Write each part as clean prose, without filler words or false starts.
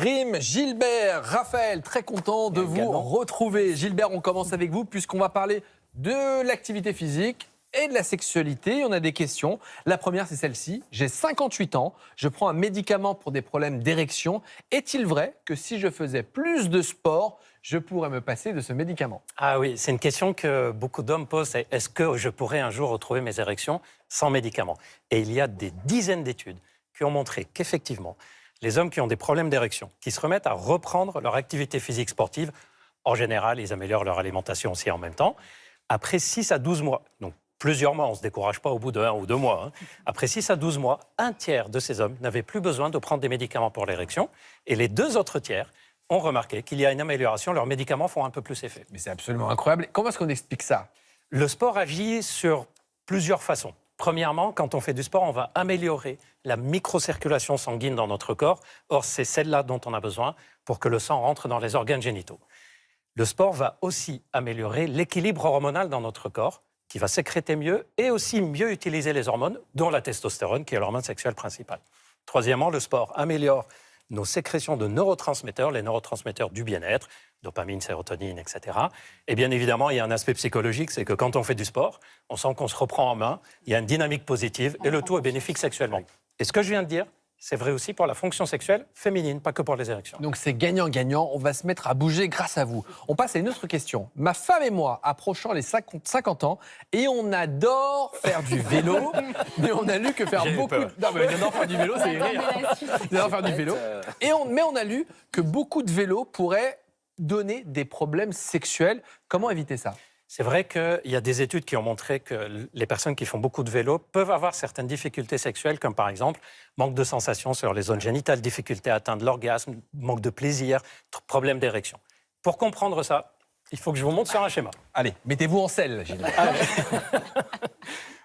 Rim, Gilbert, Raphaël, très content de vous retrouver. Gilbert, on commence avec vous puisqu'on va parler de l'activité physique et de la sexualité. On a des questions. La première, c'est celle-ci. J'ai 58 ans, je prends un médicament pour des problèmes d'érection. Est-il vrai que si je faisais plus de sport, je pourrais me passer de ce médicament? Ah oui, c'est une question que beaucoup d'hommes posent. C'est est-ce que je pourrais un jour retrouver mes érections sans médicament? Et il y a des dizaines d'études qui ont montré qu'effectivement, les hommes qui ont des problèmes d'érection, qui se remettent à reprendre leur activité physique sportive, en général, ils améliorent leur alimentation aussi en même temps. Après 6 à 12 mois, donc plusieurs mois, on ne se décourage pas au bout de 1 ou 2 mois. Après 6 à 12 mois, un tiers de ces hommes n'avaient plus besoin de prendre des médicaments pour l'érection. Et les 2 autres tiers ont remarqué qu'il y a une amélioration, leurs médicaments font un peu plus effet. Mais c'est absolument incroyable. Comment est-ce qu'on explique ça? Le sport agit sur plusieurs façons. Premièrement, quand on fait du sport, on va améliorer la microcirculation sanguine dans notre corps. Or, c'est celle-là dont on a besoin pour que le sang rentre dans les organes génitaux. Le sport va aussi améliorer l'équilibre hormonal dans notre corps, qui va sécréter mieux et aussi mieux utiliser les hormones, dont la testostérone, qui est l'hormone sexuelle principale. Troisièmement, le sport améliore nos sécrétions de neurotransmetteurs, les neurotransmetteurs du bien-être, dopamine, sérotonine, etc. Et bien évidemment, il y a un aspect psychologique, c'est que quand on fait du sport, on sent qu'on se reprend en main, il y a une dynamique positive et le tout est bénéfique sexuellement. Et ce que je viens de dire, c'est vrai aussi pour la fonction sexuelle féminine, pas que pour les érections. Donc c'est gagnant-gagnant, on va se mettre à bouger grâce à vous. On passe à une autre question. Ma femme et moi, approchant les 50 ans, et on adore faire du vélo, mais on a lu que faire beaucoup... Non mais on adore faire du vélo, c'est rire. On adore faire du vélo. Mais on a lu que beaucoup de vélos pourraient donner des problèmes sexuels. Comment éviter ça? C'est vrai qu'il y a des études qui ont montré que les personnes qui font beaucoup de vélo peuvent avoir certaines difficultés sexuelles, comme par exemple manque de sensation sur les zones génitales, difficulté à atteindre l'orgasme, manque de plaisir, problème d'érection. Pour comprendre ça, il faut que je vous montre sur un schéma. Allez, mettez-vous en selle, Gilles.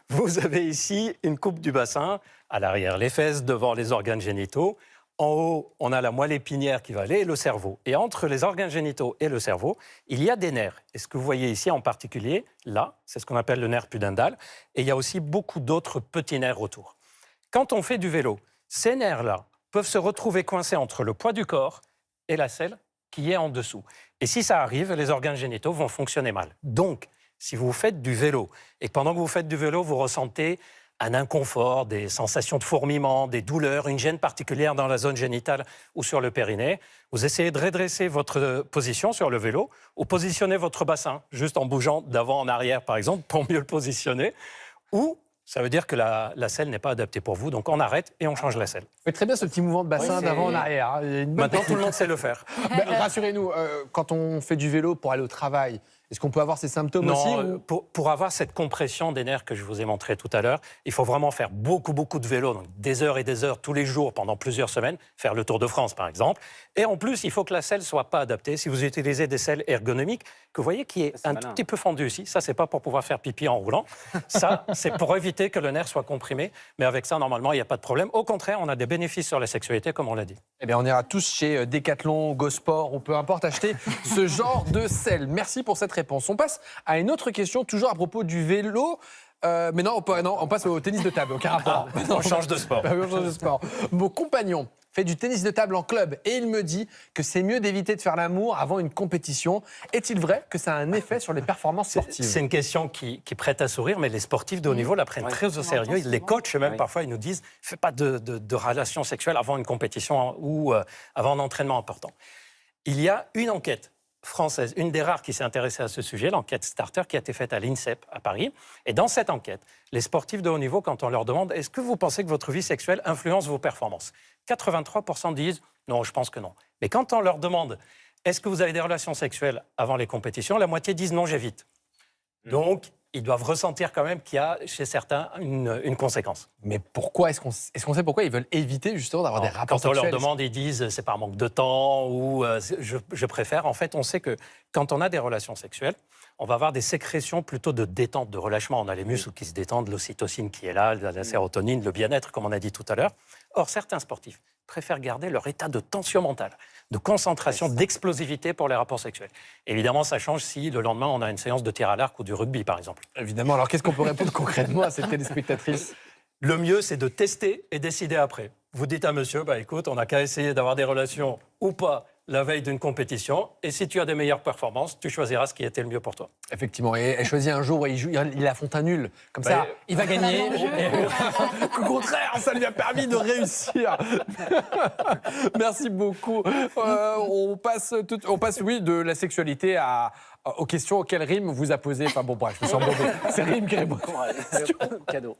Vous avez ici une coupe du bassin, à l'arrière les fesses, devant les organes génitaux. En haut, on a la moelle épinière qui va aller et le cerveau. Et entre les organes génitaux et le cerveau, il y a des nerfs. Et ce que vous voyez ici en particulier, là, c'est ce qu'on appelle le nerf pudendal. Et il y a aussi beaucoup d'autres petits nerfs autour. Quand on fait du vélo, ces nerfs-là peuvent se retrouver coincés entre le poids du corps et la selle qui est en dessous. Et si ça arrive, les organes génitaux vont fonctionner mal. Donc, si vous faites du vélo et que pendant que vous faites du vélo, vous ressentez un inconfort, des sensations de fourmillement, des douleurs, une gêne particulière dans la zone génitale ou sur le périnée, vous essayez de redresser votre position sur le vélo ou positionner votre bassin, juste en bougeant d'avant en arrière, par exemple, pour mieux le positionner. Ou ça veut dire que la selle n'est pas adaptée pour vous, donc on arrête et on change la selle. Vous faites très bien ce petit mouvement de bassin d'avant en arrière. Maintenant, tout le monde sait le faire. Rassurez-nous, quand on fait du vélo pour aller au travail, est-ce qu'on peut avoir ces symptômes aussi pour avoir cette compression des nerfs que je vous ai montré tout à l'heure, il faut vraiment faire beaucoup de vélo, donc des heures et des heures tous les jours pendant plusieurs semaines, faire le Tour de France par exemple. Et en plus, il faut que la selle soit pas adaptée. Si vous utilisez des selles ergonomiques, que vous voyez qui est un tout petit peu fendu ici, ça c'est pas pour pouvoir faire pipi en roulant, ça c'est pour éviter que le nerf soit comprimé. Mais avec ça, normalement, il n'y a pas de problème. Au contraire, on a des bénéfices sur la sexualité, comme on l'a dit. Eh bien, on ira tous chez Decathlon, Go-Sport ou peu importe acheter ce genre de selle. Merci pour cette réponse. On passe à une autre question, toujours à propos du vélo. Mais non, on passe au tennis de table, aucun rapport. On change de sport. On change de sport. Mon compagnon fait du tennis de table en club et il me dit que c'est mieux d'éviter de faire l'amour avant une compétition. Est-il vrai que ça a un effet sur les performances sportives? C'est une question qui prête à sourire, mais les sportifs de haut niveau la prennent très au sérieux. Les coachs, même parfois, ils nous disent « fais pas de relations sexuelles avant une compétition ou avant un entraînement important ». Il y a une enquête française, une des rares qui s'est intéressée à ce sujet, l'enquête Starter, qui a été faite à l'INSEP à Paris. Et dans cette enquête, les sportifs de haut niveau, quand on leur demande « est-ce que vous pensez que votre vie sexuelle influence vos performances ?» 83% disent « non, je pense que non ». Mais quand on leur demande « est-ce que vous avez des relations sexuelles avant les compétitions ?» la moitié disent « non, j'évite ». Donc, ils doivent ressentir quand même qu'il y a chez certains une conséquence. Mais pourquoi est-ce qu'on sait pourquoi ils veulent éviter justement d'avoir des rapports sexuels? Quand on leur sexuels, demande, ils disent c'est par manque de temps ou je préfère. En fait, on sait que quand on a des relations sexuelles, on va avoir des sécrétions plutôt de détente, de relâchement. On a les muscles qui se détendent, l'ocytocine qui est là, la sérotonine, le bien-être, comme on a dit tout à l'heure. Or, certains sportifs préfèrent garder leur état de tension mentale, de concentration, d'explosivité pour les rapports sexuels. Évidemment, ça change si le lendemain, on a une séance de tir à l'arc ou du rugby, par exemple. Évidemment. Alors, qu'est-ce qu'on peut répondre concrètement à cette téléspectatrice? Le mieux, c'est de tester et décider après. vous dites à monsieur, bah, écoute, on n'a qu'à essayer d'avoir des relations ou pas la veille d'une compétition. Et si tu as des meilleures performances, tu choisiras ce qui était le mieux pour toi. Effectivement, et elle choisit un jour où il affronte un nul. Comme ça, il va gagner. Au contraire, ça lui a permis de réussir. Merci beaucoup. On passe, oui, de la sexualité aux questions auxquelles Rim vous a posé. Enfin bon, bref, je me suis embobé. C'est Rim qui répond. Cadeau.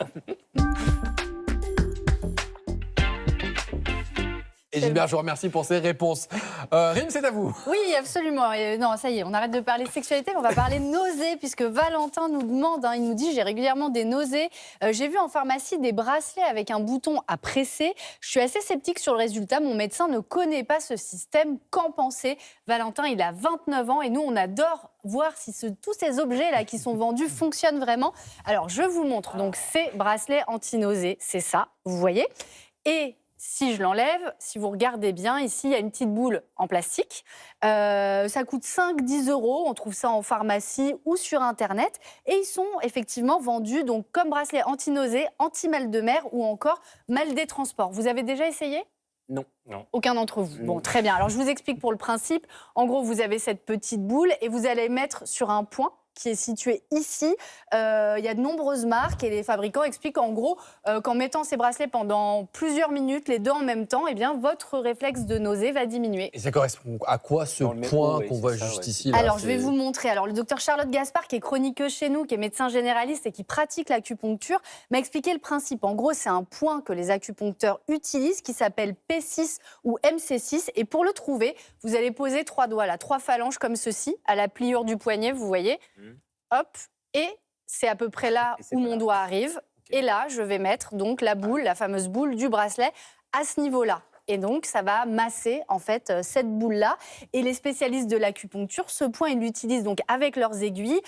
Et Gilbert, je vous remercie pour ces réponses. Rim, c'est à vous. Oui, absolument. Non, ça y est, on arrête de parler sexualité, mais on va parler nausées, puisque Valentin nous demande, il nous dit, j'ai régulièrement des nausées. J'ai vu en pharmacie des bracelets avec un bouton à presser. Je suis assez sceptique sur le résultat. Mon médecin ne connaît pas ce système. Qu'en pensez? Valentin, il a 29 ans et nous, on adore voir si tous ces objets-là qui sont vendus fonctionnent vraiment. Alors, je vous montre donc ces bracelets anti-nausées. C'est ça, vous voyez. Et si je l'enlève, si vous regardez bien, ici, il y a une petite boule en plastique. Ça coûte 5-10 €. On trouve ça en pharmacie ou sur Internet. Et ils sont effectivement vendus donc, comme bracelets anti-nausées, anti-mal de mer ou encore mal des transports. Vous avez déjà essayé ? Non. Aucun d'entre vous. Bon, très bien. Alors, je vous explique pour le principe. En gros, vous avez cette petite boule et vous allez mettre sur un point qui est situé ici. Il y a de nombreuses marques et les fabricants expliquent en gros qu'en mettant ces bracelets pendant plusieurs minutes, les deux en même temps, eh bien, votre réflexe de nausée va diminuer. Et ça correspond à quoi ce point qu'on voit juste ici là, Alors, je vais vous montrer. Alors, le docteur Charlotte Gaspard, qui est chroniqueuse chez nous, qui est médecin généraliste et qui pratique l'acupuncture, m'a expliqué le principe. En gros, c'est un point que les acupuncteurs utilisent qui s'appelle P6 ou MC6. Et pour le trouver, vous allez poser 3 doigts, là, 3 phalanges comme ceci, à la pliure du poignet, vous voyez. Hop, et c'est à peu près là où mon doigt arrive. Okay. Et là, je vais mettre donc la boule, la fameuse boule du bracelet, à ce niveau-là. Et donc, ça va masser, en fait, cette boule-là. Et les spécialistes de l'acupuncture, ce point, ils l'utilisent donc avec leurs aiguilles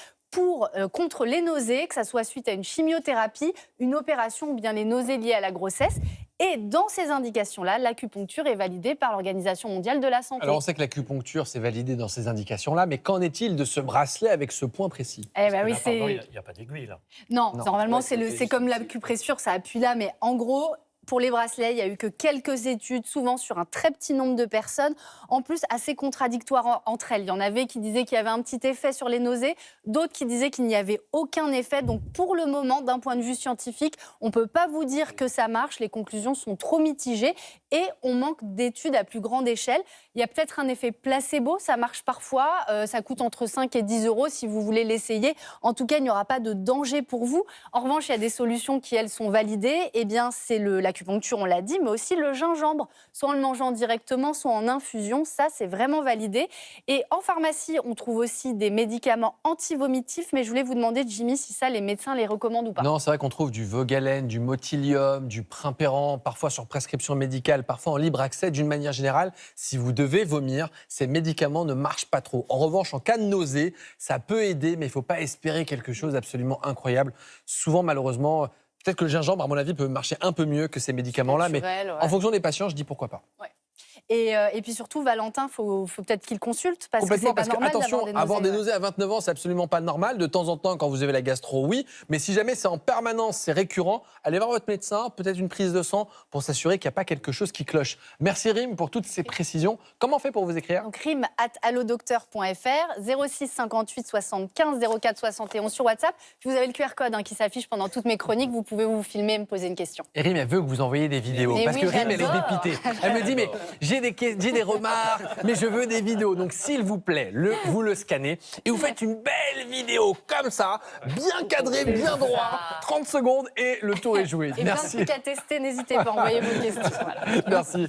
contre les nausées, que ça soit suite à une chimiothérapie, une opération ou bien les nausées liées à la grossesse. Et dans ces indications-là, l'acupuncture est validée par l'Organisation mondiale de la santé. Alors on sait que l'acupuncture, c'est validé dans ces indications-là, mais qu'en est-il de ce bracelet avec ce point précis? Eh ben oui, il n'y a pas d'aiguille, là. Non, normalement, c'est comme l'acupressure, ça appuie là, mais en gros... Pour les bracelets, il n'y a eu que quelques études, souvent sur un très petit nombre de personnes, en plus assez contradictoires entre elles. Il y en avait qui disaient qu'il y avait un petit effet sur les nausées, d'autres qui disaient qu'il n'y avait aucun effet. Donc pour le moment, d'un point de vue scientifique, on ne peut pas vous dire que ça marche, les conclusions sont trop mitigées et on manque d'études à plus grande échelle. Il y a peut-être un effet placebo, ça marche parfois, ça coûte entre 5 et 10 € si vous voulez l'essayer. En tout cas, il n'y aura pas de danger pour vous. En revanche, il y a des solutions qui, elles, sont validées. Eh bien, c'est l'acupuncture, on l'a dit, mais aussi le gingembre, soit en le mangeant directement, soit en infusion. Ça, c'est vraiment validé. Et en pharmacie, on trouve aussi des médicaments anti-vomitifs. Mais je voulais vous demander, Jimmy, si ça, les médecins les recommandent ou pas. Non, c'est vrai qu'on trouve du Vogalène, du Motilium, du Primperan, parfois sur prescription médicale, parfois en libre accès. D'une manière générale, si vous devez vomir, ces médicaments ne marchent pas trop. En revanche, en cas de nausée, ça peut aider, mais il ne faut pas espérer quelque chose d'absolument incroyable. Souvent, malheureusement, peut-être que le gingembre, à mon avis, peut marcher un peu mieux que ces médicaments-là, mais en fonction des patients, je dis pourquoi pas. Ouais. Et puis surtout, Valentin, faut peut-être qu'il consulte parce que c'est pas normal attention, avoir des nausées à 29 ans, c'est absolument pas normal. De temps en temps, quand vous avez la gastro, oui. Mais si jamais c'est en permanence, c'est récurrent, allez voir votre médecin, peut-être une prise de sang pour s'assurer qu'il n'y a pas quelque chose qui cloche. Merci Rim pour toutes ces précisions. Comment on fait pour vous écrire? Donc rim@allodocteur.fr, 06 58 75 04 71 sur WhatsApp. Puis vous avez le QR code qui s'affiche pendant toutes mes chroniques. Vous pouvez vous filmer et me poser une question. Et Rim, elle veut que vous envoyiez des vidéos. Parce que Rim, elle est dépitée. Elle me dit, mais j'ai des remarques, mais je veux des vidéos. Donc, s'il vous plaît, vous le scannez et vous faites une belle vidéo comme ça, bien cadrée, bien droit, 30 secondes et le tour est joué. Et merci. plein de trucs à tester, n'hésitez pas, envoyez vos questions. Voilà. Merci.